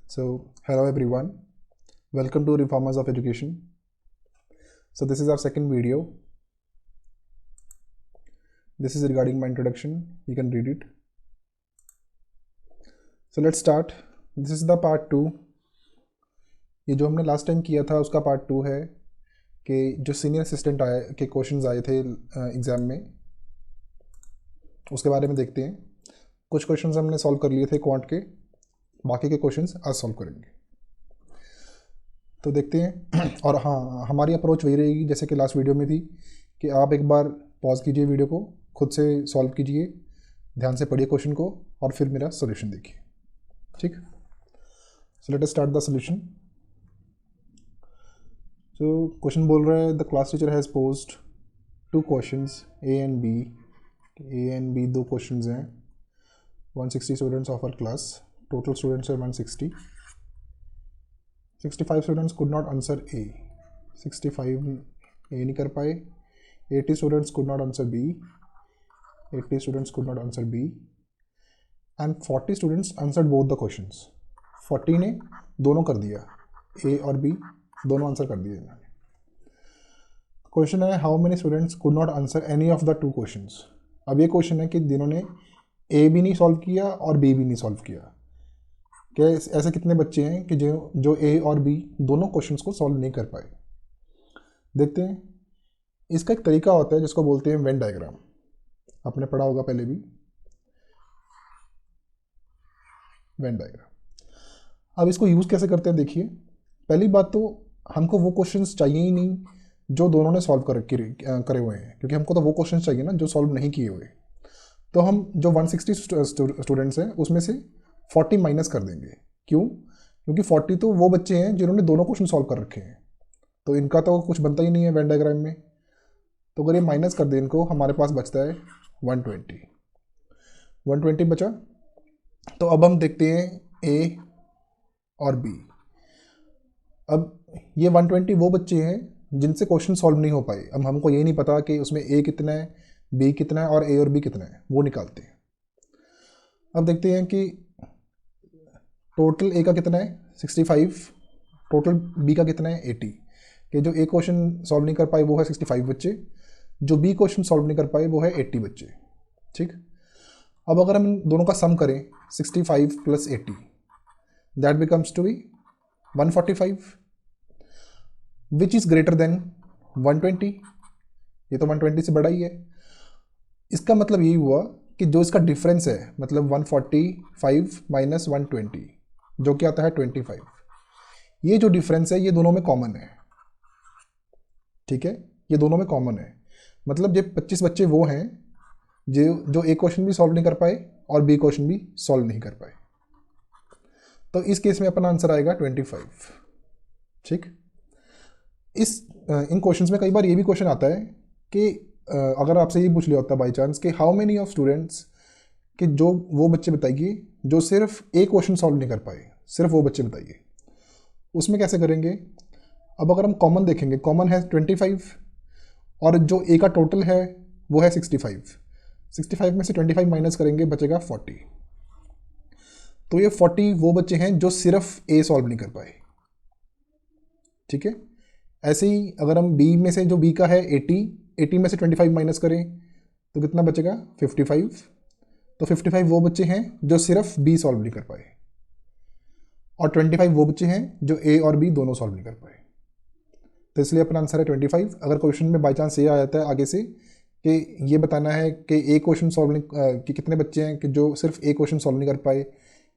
Hello everyone, welcome to Reformers of Education. So this is our second video. This is regarding my introduction. You can read it. So let's start. This is the part 2. ये जो हमने last time किया था उसका part 2 है कि जो senior assistant आए के क्वेश्चंस आए थे एग्ज़ाम में, उसके बारे में देखते हैं. कुछ क्वेश्चंस हमने सॉल्व कर लिए थे क्वांट के, बाकी के क्वेश्चंस आज सॉल्व करेंगे. तो देखते हैं. और हाँ, हमारी अप्रोच वही रहेगी जैसे कि लास्ट वीडियो में थी कि आप एक बार पॉज कीजिए वीडियो को, खुद से सॉल्व कीजिए, ध्यान से पढ़िए क्वेश्चन को और फिर मेरा सॉल्यूशन देखिए. ठीक. So let us start the solution. तो क्वेश्चन बोल रहा है the class teacher has posed 2 questions A and B. दो क्वेश्चंस हैं. 160 students of our class. Total students है 160. 65 students could not answer A. 65 A नहीं कर पाए. 80 students could not answer B. 80 students could not answer B. And 40 students answered both the questions. 40 ने दोनों कर दिया, ए और बी दोनों आंसर कर दिए इन्होंने. क्वेश्चन है how many students could not answer any of the 2 questions. अब ये क्वेश्चन है कि जिन्होंने ए भी नहीं सॉल्व किया और बी भी नहीं सॉल्व किया. क्या ऐसे कितने बच्चे हैं कि जो ए और बी दोनों क्वेश्चंस को सॉल्व नहीं कर पाए. देखते हैं. इसका एक तरीका होता है जिसको बोलते हैं वेन डायग्राम. आपने पढ़ा होगा पहले भी, वेन डायग्राम. अब इसको यूज़ कैसे करते हैं देखिए. पहली बात तो हमको वो क्वेश्चंस चाहिए ही नहीं जो दोनों ने सॉल्व करे हुए हैं, क्योंकि हमको तो वो क्वेश्चंस चाहिए ना जो सॉल्व नहीं किए हुए. तो हम जो 160 स्टूडेंट्स हैं उसमें से 40 माइनस कर देंगे. क्यों? क्योंकि 40 तो वो बच्चे हैं जिन्होंने दोनों क्वेश्चन सॉल्व कर रखे हैं, तो इनका तो कुछ बनता ही नहीं है वेन डायग्राम में. तो अगर ये माइनस कर दें इनको, हमारे पास बचता है 120 बचा. तो अब हम देखते हैं ए और बी. अब ये 120 वो बच्चे हैं जिनसे क्वेश्चन सॉल्व नहीं हो पाए. अब हमको ये नहीं पता कि उसमें ए कितना है, बी कितना है और ए और बी कितना है, वो निकालते हैं. अब देखते हैं कि टोटल ए का कितना है 65, टोटल बी का कितना है 80. कि जो ए क्वेश्चन सॉल्व नहीं कर पाए वो है 65 बच्चे, जो बी क्वेश्चन सॉल्व नहीं कर पाए वो है 80 बच्चे. ठीक. अब अगर हम इन दोनों का सम करें 65 plus 80, that becomes to be 145, which is greater than 120. ये तो 120 से बड़ा ही है. इसका मतलब यही हुआ कि जो इसका डिफरेंस है, मतलब 145 माइनस 120 जो कि आता है 25, ये जो डिफरेंस है ये दोनों में कॉमन है. ठीक है, ये दोनों में कॉमन है. मतलब ये 25 बच्चे वो हैं जो ए क्वेश्चन भी सॉल्व नहीं कर पाए और बी क्वेश्चन भी सॉल्व नहीं कर पाए. तो इस केस में अपना आंसर आएगा 25. ठीक. इन क्वेश्चंस में कई बार ये भी क्वेश्चन आता है कि अगर आपसे ये पूछ लिया होता बाई चांस कि हाउ मेनी ऑफ स्टूडेंट्स, कि जो वो बच्चे बताइए जो सिर्फ एक क्वेश्चन सॉल्व नहीं कर पाए, सिर्फ वो बच्चे बताइए. उसमें कैसे करेंगे. अब अगर हम कॉमन देखेंगे, कॉमन है 25 और जो ए का टोटल है वो है 65. 65 में से 25 माइनस करेंगे, बचेगा 40. तो ये 40 वो बच्चे हैं जो सिर्फ ए सॉल्व नहीं कर पाए. ठीक है. ऐसे ही अगर हम बी में से, जो बी का है 80 में से 25 माइनस करें तो कितना बचेगा 55. तो 55 वो बच्चे हैं जो सिर्फ बी सॉल्व नहीं कर पाए और 25 वो बच्चे हैं जो ए और बी दोनों सॉल्व नहीं कर पाए. तो इसलिए अपना आंसर है 25. अगर क्वेश्चन में बाई चांस ये आ जाता है आगे से कि ये बताना है कि ए क्वेश्चन सॉल्व नहीं, कि कितने बच्चे हैं कि जो सिर्फ ए क्वेश्चन सॉल्व नहीं कर पाए,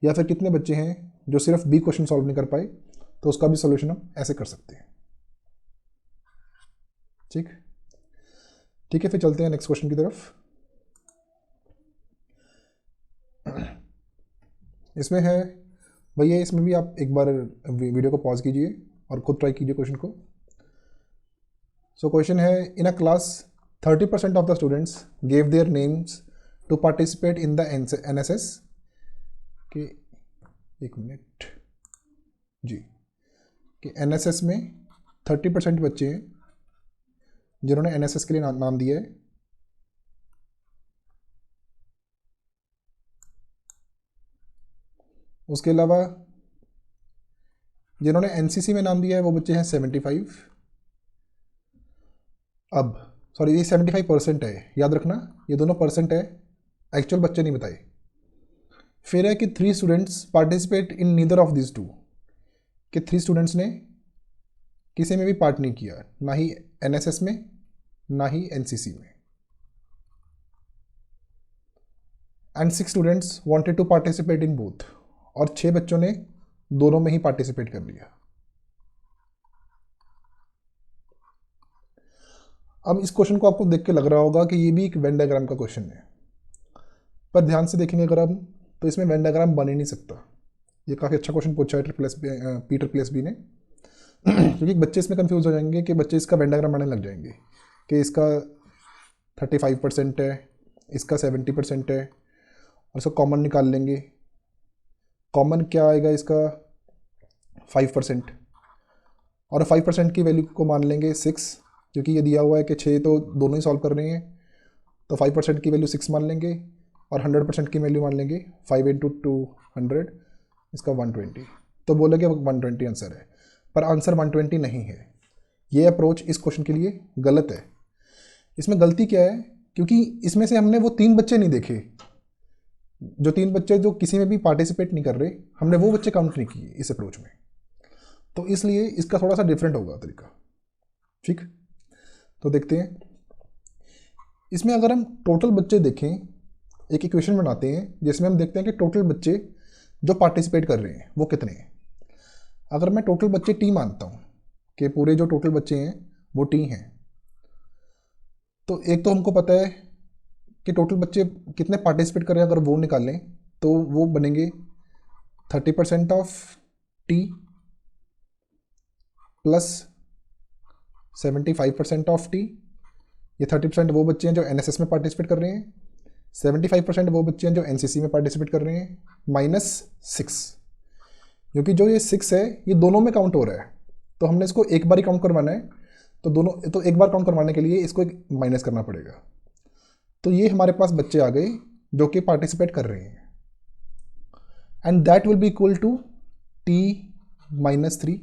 या फिर कितने बच्चे हैं जो सिर्फ बी क्वेश्चन सॉल्व नहीं कर पाए, तो उसका भी सोल्यूशन हम ऐसे कर सकते हैं. ठीक. ठीक है, फिर चलते हैं नेक्स्ट क्वेश्चन की तरफ. इसमें है भैया, इसमें भी आप एक बार वीडियो को पॉज कीजिए और खुद ट्राई कीजिए क्वेश्चन को. सो क्वेश्चन है in a class 30% of the students gave their names to participate in the NSS. कि 1 मिनट जी, कि NSS में 30% बच्चे हैं जिन्होंने NSS के लिए नाम दिया है. उसके अलावा जिन्होंने एनसीसी में नाम दिया है वो बच्चे हैं 75। अब सॉरी, ये 75% है, याद रखना ये दोनों परसेंट है, एक्चुअल बच्चे नहीं बताए। फिर है कि 3 students participate in neither of this two, कि 3 स्टूडेंट्स ने किसी में भी पार्ट नहीं किया, ना ही एनएसएस में ना ही एनसीसी में। And 6 students wanted to participate in both, और 6 बच्चों ने दोनों में ही पार्टिसिपेट कर लिया। अब इस क्वेश्चन को आपको देख के लग रहा होगा कि ये भी एक वेन डायग्राम का क्वेश्चन है, पर ध्यान से देखेंगे अगर हम तो इसमें वेन डायग्राम बन ही नहीं सकता। ये काफ़ी अच्छा क्वेश्चन पूछा है पीटर प्लेस बी ने क्योंकि बच्चे इसमें कंफ्यूज हो जाएंगे कि बच्चे इसका वेन डायग्राम बनाने लग जाएंगे कि इसका 35% है, इसका 70% है, और इसको कॉमन निकाल लेंगे। कॉमन क्या आएगा इसका 5%, और 5% की वैल्यू को मान लेंगे 6, क्योंकि ये दिया हुआ है कि 6 तो दोनों ही सॉल्व कर रहे हैं, तो 5% की वैल्यू 6 मान लेंगे, और 100% की वैल्यू मान लेंगे 5 × 200, इसका 120। तो बोलेंगे 120 आंसर है, पर आंसर 120 नहीं है। ये अप्रोच इस क्वेश्चन के लिए गलत है। इसमें गलती क्या है, क्योंकि इसमें से हमने वो 3 बच्चे नहीं देखे, जो 3 बच्चे जो किसी में भी पार्टिसिपेट नहीं कर रहे, हमने वो बच्चे काउंट नहीं किए इस अप्रोच में, तो इसलिए इसका थोड़ा सा डिफरेंट होगा तरीका। ठीक, तो देखते हैं इसमें अगर हम टोटल बच्चे देखें, एक इक्वेशन बनाते हैं जिसमें हम देखते हैं कि टोटल बच्चे जो पार्टिसिपेट कर रहे हैं वो कितने हैं। अगर मैं टोटल बच्चे टी मानता हूँ कि पूरे जो टोटल बच्चे हैं वो टी हैं, तो एक तो हमको पता है कि टोटल बच्चे कितने पार्टिसिपेट कर रहे हैं, अगर वो निकालें तो वो बनेंगे 30% of T plus 75% of T. ये 30% वो बच्चे हैं जो एनएसएस में पार्टिसिपेट कर रहे हैं, 75% वो बच्चे हैं जो एनसीसी में पार्टिसिपेट कर रहे हैं, माइनस 6, क्योंकि जो ये 6 है ये दोनों में काउंट हो रहा है, तो हमने इसको एक बार ही काउंट करवाना है, तो एक बार काउंट करवाने के लिए इसको एक माइनस करना पड़ेगा। तो ये हमारे पास बच्चे आ गए जो कि पार्टिसिपेट कर रहे हैं, and that will be equal to T -3।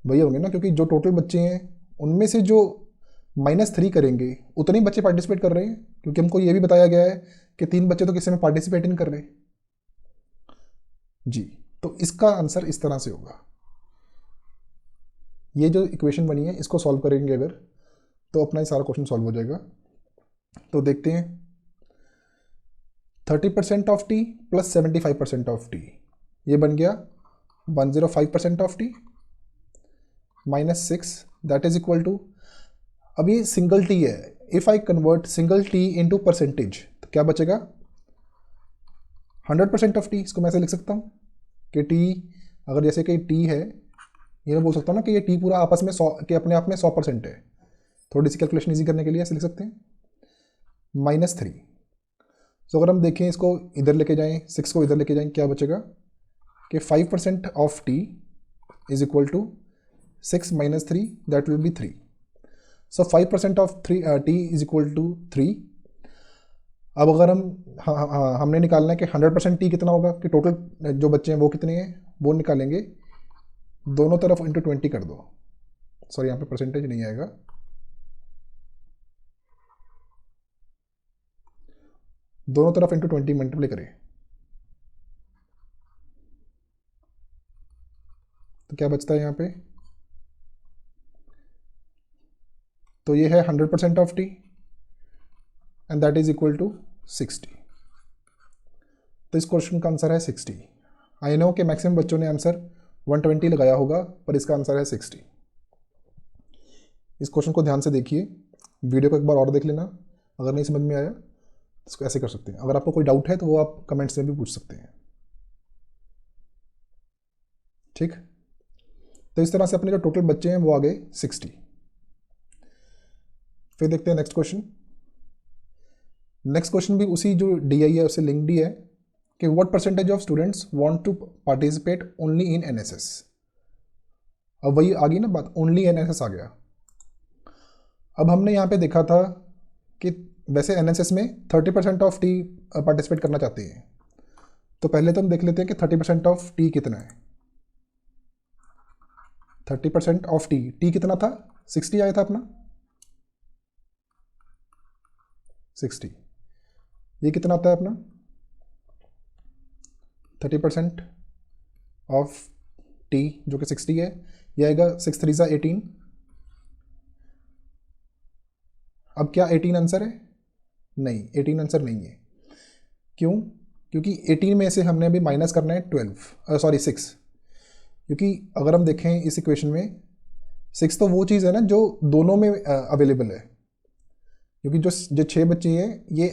वही होंगे ना, क्योंकि जो टोटल बच्चे हैं उनमें से जो -3 करेंगे उतने ही बच्चे पार्टिसिपेट कर रहे हैं, क्योंकि हमको ये भी बताया गया है कि 3 बच्चे तो किसी में पार्टिसिपेट नहीं कर रहे जी। तो इसका आंसर इस तरह से होगा। ये जो इक्वेशन बनी है इसको सॉल्व करेंगे अगर, तो अपना ही सारा क्वेश्चन सॉल्व हो जाएगा। तो देखते हैं 30% of T plus 75% of T, ये बन गया 105% of T minus 6, that is equal to, अब ये सिंगल टी है, if I convert single T into percentage तो क्या बचेगा 100% ऑफ टी। इसको मैं ऐसे लिख सकता हूँ कि टी, अगर जैसे कि टी है, ये मैं बोल सकता हूँ ना कि ये टी पूरा आपस में 100 के अपने आप में 100% है। थोड़ी सी कैलकुलेशन इजी करने के लिए ऐसे लिख सकते हैं -3। तो अगर हम देखें इसको इधर लेके जाएं, 6 को इधर लेके जाएं, क्या बचेगा कि 5% of T is equal to 6 - 3, that will be 3। So 5% of T is equal to 3। अब अगर हमने निकालना है कि 100% टी कितना होगा, कि टोटल जो बच्चे हैं वो कितने हैं, वो निकालेंगे, दोनों तरफ इंटू 20 कर दो। सॉरी, यहाँ पे परसेंटेज नहीं आएगा, दोनों तरफ इंटू 20 मल्टीप्लाई करें तो क्या बचता है यहाँ पे, तो ये है 100% of T and that is equal to 60। तो इस क्वेश्चन का आंसर है 60। आई नो कि मैक्सिमम बच्चों ने आंसर 120 लगाया होगा, पर इसका आंसर है 60। इस क्वेश्चन को ध्यान से देखिए, वीडियो को एक बार और देख लेना, अगर नहीं समझ में आया तो इसको ऐसे कर सकते हैं। अगर आपको कोई डाउट है तो वो आप कमेंट्स में भी पूछ सकते हैं। ठीक, तो इस तरह से अपने जो टोटल बच्चे हैं वो आ गए 60। फिर देखते हैं नेक्स्ट क्वेश्चन। नेक्स्ट क्वेश्चन भी उसी जो DI है उससे लिंक्ड ही है कि what percentage of students want to participate only in NSS. अब वही आ गई ना बात, ओनली एनएसएस आ गया। अब हमने यहाँ पे देखा था कि वैसे एनएसएस में 30% ऑफ टी पार्टिसिपेट करना चाहते हैं, तो पहले तो हम देख लेते हैं कि 30% ऑफ टी कितना है। 30% ऑफ टी, टी कितना था 60 आया था अपना 60, ये कितना आता है अपना 30% ऑफ टी जो कि 60 है, ये आएगा 6 3 18। अब क्या 18 आंसर है? नहीं, 18 आंसर नहीं है। क्यों? क्योंकि 18 में से हमने अभी माइनस करना है 6, क्योंकि अगर हम देखें इस इक्वेशन में 6 तो वो चीज़ है ना जो दोनों में अवेलेबल है, क्योंकि जो 6 बच्चे हैं ये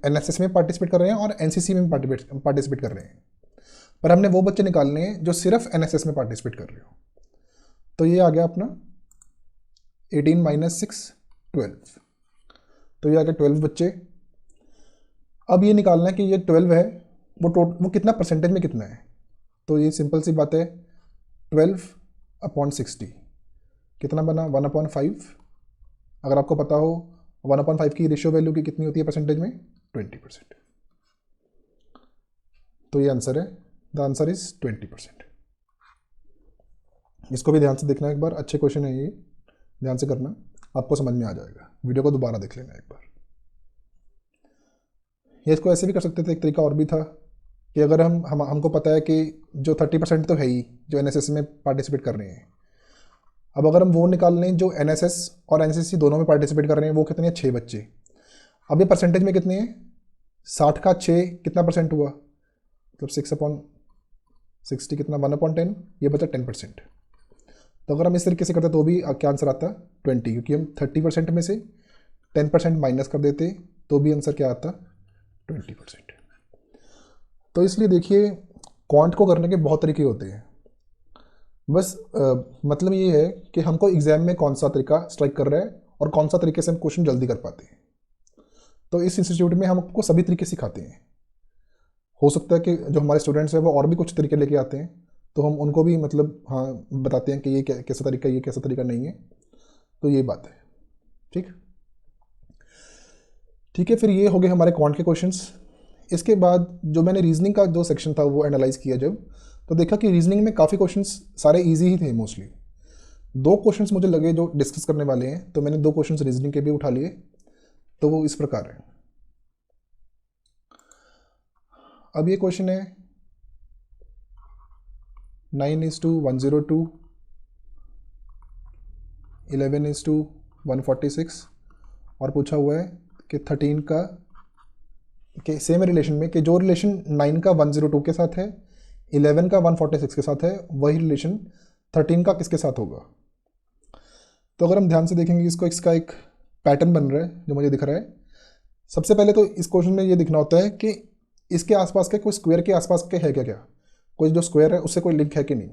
एनएसएस में पार्टिसिपेट कर रहे हैं और एनसीसी में पार्टिसिपेट कर रहे हैं, पर हमने वो बच्चे निकालने हैं जो सिर्फ एनएसएस में पार्टिसिपेट कर रहे हो। तो ये आ गया अपना 18 माइनस 6 12, तो ये आ गया 12 बच्चे। अब ये निकालना है कि ये 12 है वो कितना परसेंटेज में कितना है, तो ये सिंपल सी बात है 12/60 कितना बना 1/5। अगर आपको पता हो 1/5 की रेशियो वैल्यू की कितनी होती है परसेंटेज में 20%, तो ये आंसर है, द आंसर इज 20%। इसको भी ध्यान से देखना एक बार, अच्छे क्वेश्चन है ये, ध्यान से करना, आपको समझ में आ जाएगा। वीडियो को दोबारा देख लेना एक बार। ये इसको ऐसे भी कर सकते थे, एक तरीका और भी था कि अगर हमको पता है कि जो 30% तो है ही जो एनएसएस में पार्टिसिपेट कर रहे हैं, अब अगर हम वो निकाल लें जो एनएसएस और एनसीसी दोनों में पार्टिसिपेट कर रहे हैं, वो कितने हैं 6 बच्चे। अब ये परसेंटेज में कितने हैं 60 का 6 कितना परसेंट हुआ, मतलब 6/60 कितना 1/10, ये बचा 10%। तो अगर हम इस तरीके से करते तो भी क्या आंसर आता 20, क्योंकि हम 30% में से 10% माइनस कर देते तो भी आंसर क्या आता 20%। तो इसलिए देखिए क्वांट को करने के बहुत तरीके होते हैं, बस मतलब ये है कि हमको एग्जाम में कौन सा तरीका स्ट्राइक कर रहा है और कौन सा तरीके से हम क्वेश्चन जल्दी कर पाते हैं। तो इस इंस्टीट्यूट में हमको सभी तरीके सिखाते हैं। हो सकता है कि जो हमारे स्टूडेंट्स हैं वो और भी कुछ तरीके लेके आते हैं, तो हम उनको भी मतलब हाँ बताते हैं कि ये कैसा तरीका, ये कैसा तरीका नहीं है। तो ये बात है, ठीक है। फिर ये हो गए हमारे क्वांट के क्वेश्चंस। इसके बाद जो मैंने रीजनिंग का जो सेक्शन था वो एनालाइज किया जब, तो देखा कि रीजनिंग में काफ़ी क्वेश्चंस सारे इजी ही थे मोस्टली। 2 क्वेश्चंस मुझे लगे जो डिस्कस करने वाले हैं, तो मैंने 2 क्वेश्चंस रीजनिंग के भी उठा लिए। तो वो इस प्रकार है। अब ये क्वेश्चन है 9:102, 11:146 और पूछा हुआ है कि 13 का के सेम रिलेशन में कि जो रिलेशन 9 का 102 के साथ है, 11 का 146 के साथ है, वही रिलेशन 13 का किसके साथ होगा। तो अगर हम ध्यान से देखेंगे इसका एक पैटर्न बन रहा है जो मुझे दिख रहा है। सबसे पहले तो इस क्वेश्चन में ये दिखना होता है कि इसके आसपास के कोई स्क्वायर के आसपास के है क्या, कोई जो स्क्वायर है उससे कोई लिंक है कि नहीं।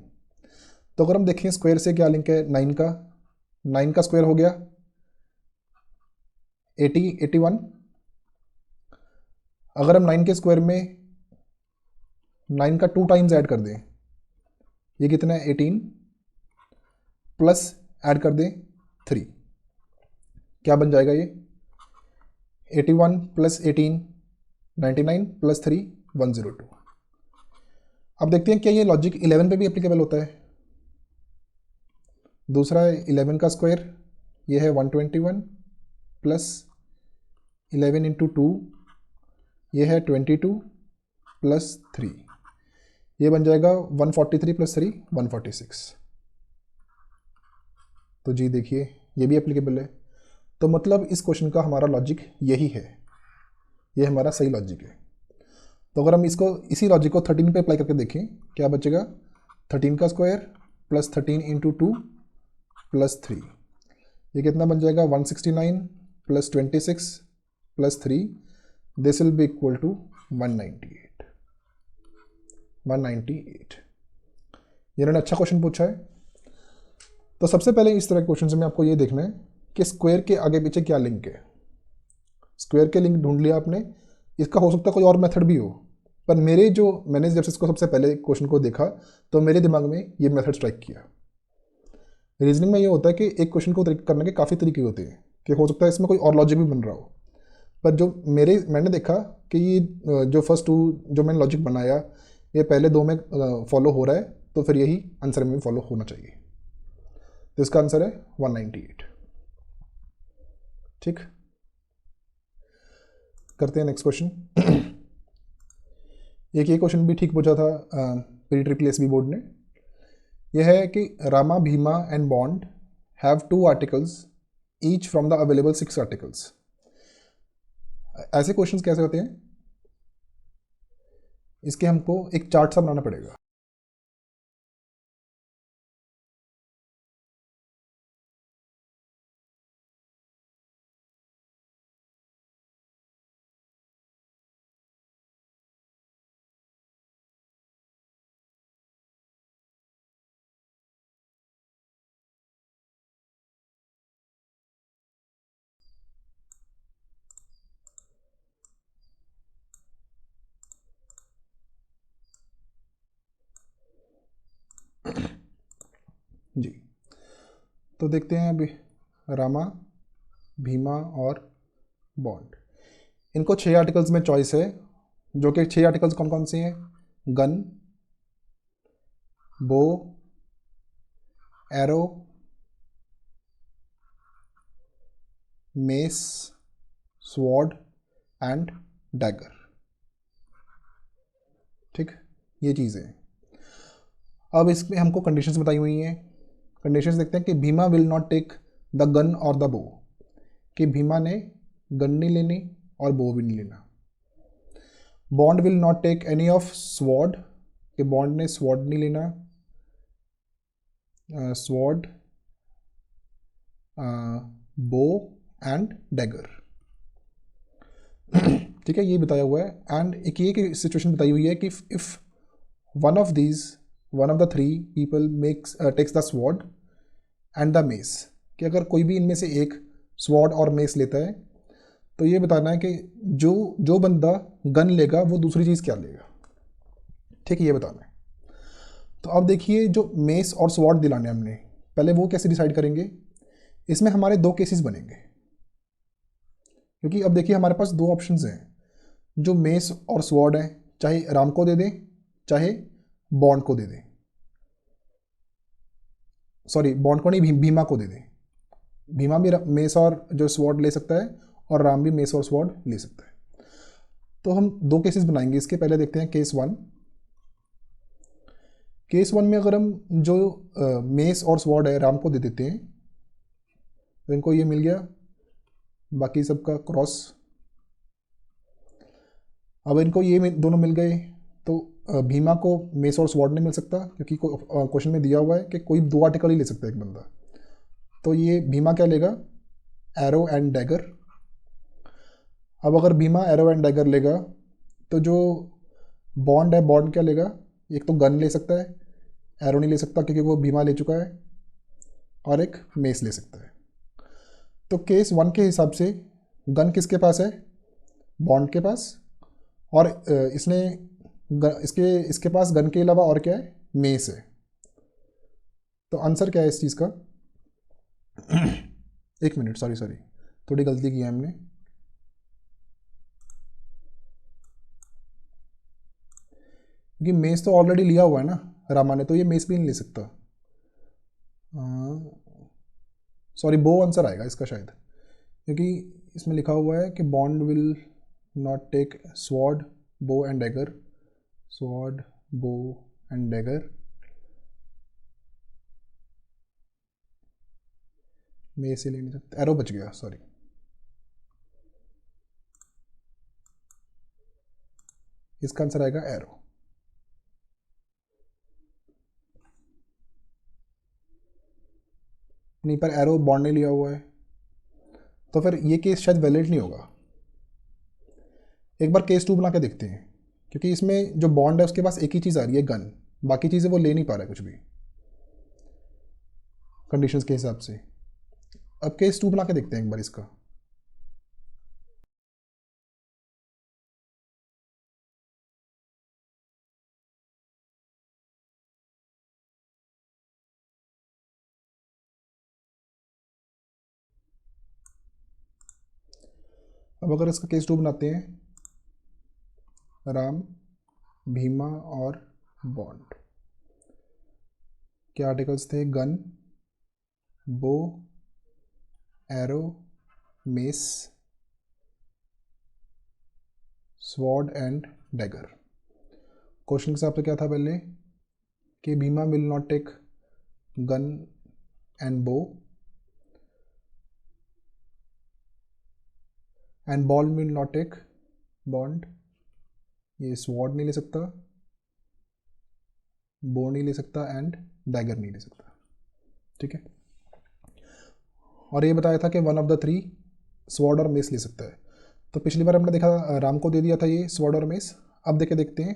तो अगर हम देखें स्क्वायर से क्या लिंक है 9 का स्क्वायर हो गया 81। अगर हम 9 के स्क्वायर में 9 का 2 टाइम्स ऐड कर दें, ये कितना है 18, प्लस ऐड कर दें 3, क्या बन जाएगा ये 81 प्लस 18 99 प्लस 3 102। अब देखते हैं क्या ये लॉजिक 11 पे भी एप्लीकेबल होता है। दूसरा है 11 का स्क्वायर, ये है 121 प्लस 11 इंटू 2, ये है 22 प्लस 3, ये बन जाएगा 143 प्लस 3 146। तो जी देखिए ये भी एप्लीकेबल है। तो मतलब इस क्वेश्चन का हमारा लॉजिक यही है, ये हमारा सही लॉजिक है। तो अगर हम इसी लॉजिक को 13 पे अप्लाई करके देखें, क्या बचेगा 13 का स्क्वायर प्लस 13 इंटू 2 प्लस 3, ये कितना बन जाएगा 169 plus 26 plus 3, this will be equal to 198। इन्होंने अच्छा क्वेश्चन पूछा है। तो सबसे पहले इस तरह के क्वेश्चन से में आपको ये देखना है कि स्क्वायर के आगे पीछे क्या लिंक है। स्क्वायर के लिंक ढूंढ लिया आपने, इसका हो सकता है कोई और मेथड भी हो, पर मैंने जब इसको सबसे पहले क्वेश्चन को देखा तो मेरे दिमाग में ये मेथड स्ट्राइक किया। रीजनिंग में ये होता है कि एक क्वेश्चन को करने के काफ़ी तरीके होते हैं कि हो सकता है इसमें कोई और लॉजिक भी बन रहा हो, पर जो मैंने देखा कि ये जो फर्स्ट 2 जो मैंने लॉजिक बनाया ये पहले 2 में फॉलो हो रहा है, तो फिर यही आंसर में फॉलो होना चाहिए। तो इसका आंसर है 198। ठीक, करते हैं नेक्स्ट क्वेश्चन। एक ये क्वेश्चन भी ठीक पूछा था pre triple S B board ने। यह है कि Rama, Bhima and Bond have 2 articles each from the available 6 articles. ऐसे क्वेश्चंस कैसे होते हैं, इसके हमको एक चार्ट सा बनाना पड़ेगा। जी, तो देखते हैं अभी रामा, भीमा और बॉन्ड, इनको 6 आर्टिकल्स में चॉइस है, जो कि 6 आर्टिकल्स कौन कौन से हैं? Gun, bow, arrow, mace, sword and dagger. ठीक, ये चीज़ें हैं। अब इसमें हमको कंडीशंस बताई हुई हैं। कंडीशंस देखते हैं कि Bhima will not take the gun और द बो, कि भीमा ने गन नहीं लेनी और बो भी नहीं लेना। Bond will not take any of sword, कि बॉन्ड ने स्वॉर्ड नहीं लेना, स्वॉर्ड, बो एंड डैगर। ठीक है, ये बताया हुआ है। एंड एक ये सिचुएशन बताई हुई है कि if one of the 3 people takes the sword and the mace, कि अगर कोई भी इनमें से एक स्वॉर्ड और मेस लेता है, तो ये बताना है कि जो जो बंदा गन लेगा वो दूसरी चीज़ क्या लेगा। ठीक है, ये बताना है। तो अब देखिए, जो मेस और स्वॉर्ड दिलाने हमने, पहले वो कैसे डिसाइड करेंगे। इसमें हमारे 2 केसेस बनेंगे, क्योंकि अब देखिए हमारे पास 2 ऑप्शंस हैं। जो मेस और स्वॉर्ड है, चाहे राम को दे दें चाहे बॉन्ड को दे दें, सॉरी बॉन्ड को नहीं, भीमा को दे दें। भीमा भी मेस और जो स्वॉर्ड ले सकता है और राम भी मेस और स्वॉर्ड ले सकता है। तो हम 2 केसेस बनाएंगे इसके। पहले देखते हैं केस 1। केस 1 में अगर हम जो मेस और स्वॉर्ड है राम को दे देते हैं, तो इनको ये मिल गया, बाकी सबका क्रॉस। अब इनको ये दोनों मिल गए, तो भीमा को मेस और स्वॉर्ड नहीं मिल सकता, क्योंकि क्वेश्चन में दिया हुआ है कि कोई 2 आर्टिकल ही ले सकता है एक बंदा। तो ये भीमा क्या लेगा? Arrow and dagger. अब अगर भीमा एरो एंड डैगर लेगा, तो जो बॉन्ड है, बॉन्ड क्या लेगा? एक तो गन ले सकता है, एरो नहीं ले सकता क्योंकि वो भीमा ले चुका है, और एक मेस ले सकता है। तो केस 1 के हिसाब से गन किसके पास है? बॉन्ड के पास। और इसने इसके पास गन के अलावा और क्या है? मेस है। तो आंसर क्या है इस चीज़ का? एक मिनट, सॉरी थोड़ी गलती की है हमने। क्योंकि मेस तो ऑलरेडी लिया हुआ है ना रामा ने, तो ये मेस भी नहीं ले सकता। सॉरी, बो आंसर आएगा इसका शायद, क्योंकि इसमें लिखा हुआ है कि Bond will not take sword, bow and dagger, sword, bow and dagger, मैं इसे ले नहीं सकता। एरो बच गया, सॉरी। इसका आंसर आएगा एरो। नहीं, पर एरो बॉन्ड नहीं लिया हुआ है, तो फिर ये केस शायद वैलिड नहीं होगा। एक बार केस 2 बना के देखते हैं, क्योंकि इसमें जो बॉन्ड है उसके पास एक ही चीज़ आ रही है, गन। बाकी चीज़ें वो ले नहीं पा रहा है कुछ भी कंडीशंस के हिसाब से। अब केस 2 बना के देखते हैं एक बार इसका। अब अगर इसका केस 2 बनाते हैं, राम, भीमा और बॉन्ड, क्या आर्टिकल्स थे? Gun, bow, arrow, mace, sword and dagger. Question के हिसाब से क्या था पहले कि Bhima will not take gun and bow and ball will not take Bond, ये स्वॉर्ड नहीं ले सकता, बो नहीं ले सकता एंड डैगर नहीं ले सकता। ठीक है, और ये बताया था कि one of the three sword और मेस ले सकता है। तो पिछली बार हमने देखा राम को दे दिया था ये स्वॉर्ड और मेस। अब देखते हैं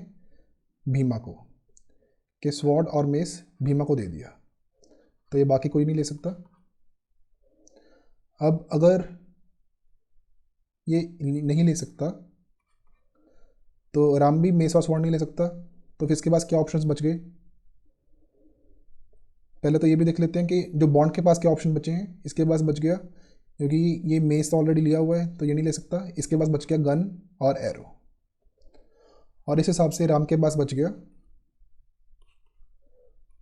भीमा को कि स्वॉर्ड और मेस भीमा को दे दिया, तो ये बाकी कोई नहीं ले सकता। अब अगर ये नहीं ले सकता तो राम भी मेस और स्वॉर्ड नहीं ले सकता, तो फिर इसके पास क्या ऑप्शंस बच गए? पहले तो ये भी देख लेते हैं कि जो बॉन्ड के पास क्या ऑप्शन बचे हैं। इसके पास बच गया, क्योंकि ये मेस ऑलरेडी लिया हुआ है तो ये नहीं ले सकता। इसके पास बच गया गन और एरो, और इस हिसाब से राम के पास बच गया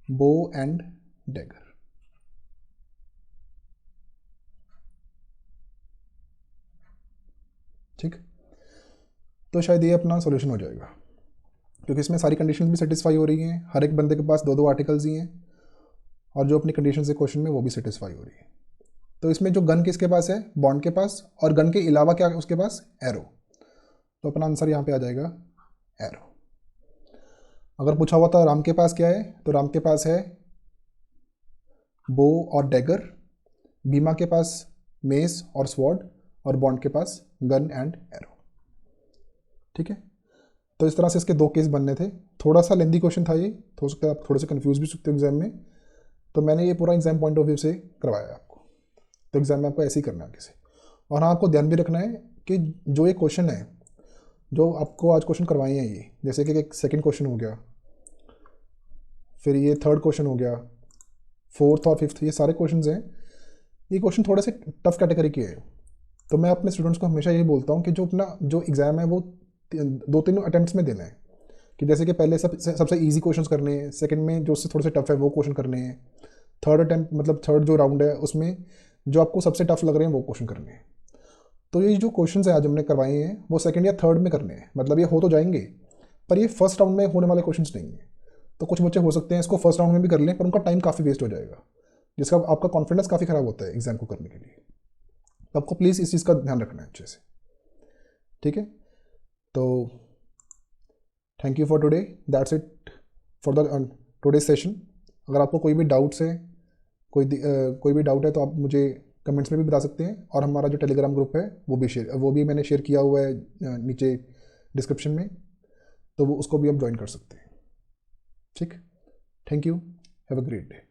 बो एंड डैगर। ठीक, तो शायद ये अपना सॉल्यूशन हो जाएगा, क्योंकि इसमें सारी कंडीशंस भी सेटिस्फाई हो रही हैं। हर एक बंदे के पास दो दो आर्टिकल्स ही हैं, और जो अपनी कंडीशन से क्वेश्चन में वो भी सेटिस्फाई हो रही है। तो इसमें जो गन किसके पास है? बॉन्ड के पास, और गन के अलावा क्या है उसके पास? एरो। तो अपना आंसर यहाँ पे आ जाएगा एरो। अगर पूछा हुआ था राम के पास क्या है, तो राम के पास है बो और डैगर, भीमा के पास मेस और स्वॉर्ड, और बॉन्ड के पास गन एंड एरो। ठीक है, तो इस तरह से इसके दो केस बनने थे। थोड़ा सा लेंदी क्वेश्चन था ये, हो सकता है आप थोड़े से कंफ्यूज भी सकते हो एग्जाम में, तो मैंने ये पूरा एग्जाम पॉइंट ऑफ व्यू से करवाया आपको। तो एग्जाम में आपको ऐसे ही करना है आगे से। और हाँ, आपको ध्यान भी रखना है कि जो ये क्वेश्चन है, जो आपको आज क्वेश्चन करवाए हैं ये, जैसे कि एक सेकंड क्वेश्चन हो गया, फिर ये थर्ड क्वेश्चन हो गया, फोर्थ और फिफ्थ, ये सारे क्वेश्चन हैं, ये क्वेश्चन थोड़े से टफ कैटेगरी के हैं। तो मैं अपने स्टूडेंट्स को हमेशा यही बोलता हूँ कि जो अपना जो एग्ज़ाम है वो 2-3 अटैम्प्ट्स में देना है। कि जैसे कि पहले सबसे ईजी क्वेश्चंस करने हैं, सेकंड में जो उससे थोड़े से टफ है वो क्वेश्चन करने हैं, थर्ड अटैम्प्ट मतलब थर्ड जो राउंड है उसमें जो आपको सबसे टफ लग रहे हैं वो क्वेश्चन करने हैं। तो ये जो क्वेश्चन है आज हमने करवाए हैं वो सेकंड या थर्ड में करने हैं, मतलब ये हो तो जाएंगे, पर ये फर्स्ट राउंड में होने वाले क्वेश्चन नहीं हैं। तो कुछ बच्चे हो सकते हैं इसको फर्स्ट राउंड में भी कर लें, पर उनका टाइम काफ़ी वेस्ट हो जाएगा, जिसका आपका कॉन्फिडेंस काफ़ी ख़राब होता है एग्जाम को करने के लिए। तो आपको प्लीज़ इस चीज़ का ध्यान रखना है अच्छे से। ठीक है, तो thank you for today, that's it for the today session. अगर आपको कोई भी डाउट्स है, कोई भी डाउट है तो आप मुझे कमेंट्स में भी बता सकते हैं, और हमारा जो टेलीग्राम ग्रुप है वो भी मैंने शेयर किया हुआ है नीचे डिस्क्रिप्शन में, तो वो उसको भी आप ज्वाइन कर सकते हैं। ठीक, thank you, have a great day.